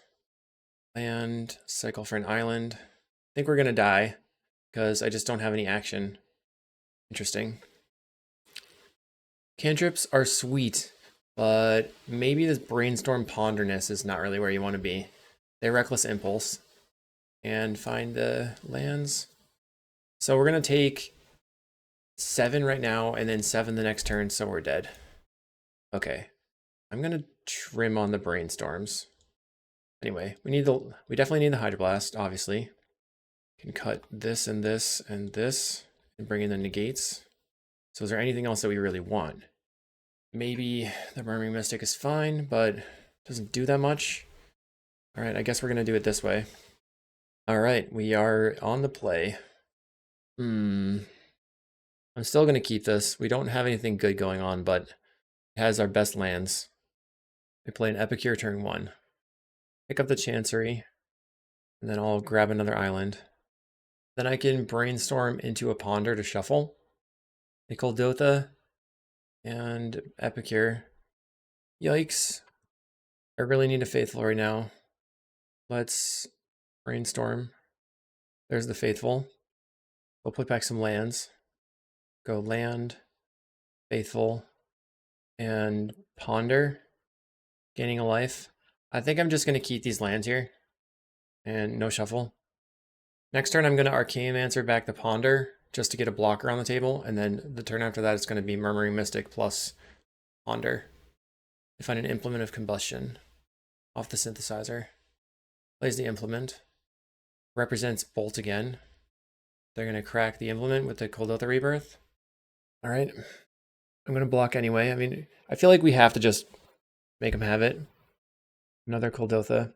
Land, cycle for an island. I think we're gonna die, because I just don't have any action. Interesting. Cantrips are sweet, but maybe this Brainstorm Ponderness is not really where you want to be. They Reckless Impulse. And find the lands. So we're gonna take 7 right now, and then 7 the next turn, so we're dead. Okay. I'm gonna trim on the Brainstorms. Anyway, we definitely need the Hydroblast, obviously. Can cut this and this and this, and bring in the negates. So is there anything else that we really want? Maybe the Murmuring Mystic is fine, but doesn't do that much. All right, I guess we're gonna do it this way. All right, we are on the play. I'm still gonna keep this. We don't have anything good going on, but it has our best lands. We play an Epicure turn 1. Pick up the Chancery, and then I'll grab another island. Then I can Brainstorm into a Ponder to shuffle. Kuldotha and Epicure. Yikes. I really need a Faithful right now. Let's Brainstorm. There's the Faithful. We'll put back some lands. go land, faithful, and ponder, gaining a life. I think I'm just going to keep these lands here and no shuffle. Next turn, I'm going to Archaeomancer back the ponder just to get a blocker on the table, and then the turn after that it's going to be Murmuring Mystic plus ponder. I find an Implement of Combustion off the synthesizer. Plays the implement. Represents Bolt again. They're going to crack the implement with the Kuldotha Rebirth. All right. I'm going to block anyway. I mean, I feel like we have to just make them have it. Another Kuldotha.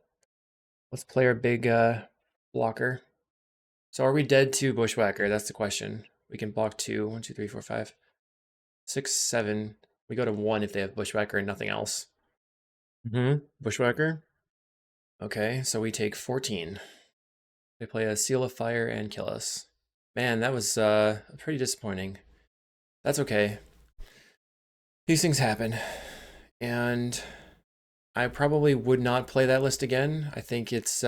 Let's play our big blocker. So are we dead to Bushwhacker? That's the question. We can block 2. 1, 2, 3, 4, 5, 6, 7. We go to 1 if they have Bushwhacker and nothing else. Bushwhacker. Okay, so we take 14. They play a Seal of Fire and kill us. Man, that was pretty disappointing. That's okay. These things happen. And I probably would not play that list again. I think it's...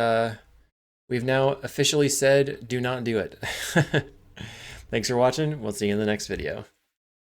we've now officially said, do not do it. Thanks for watching. We'll see you in the next video.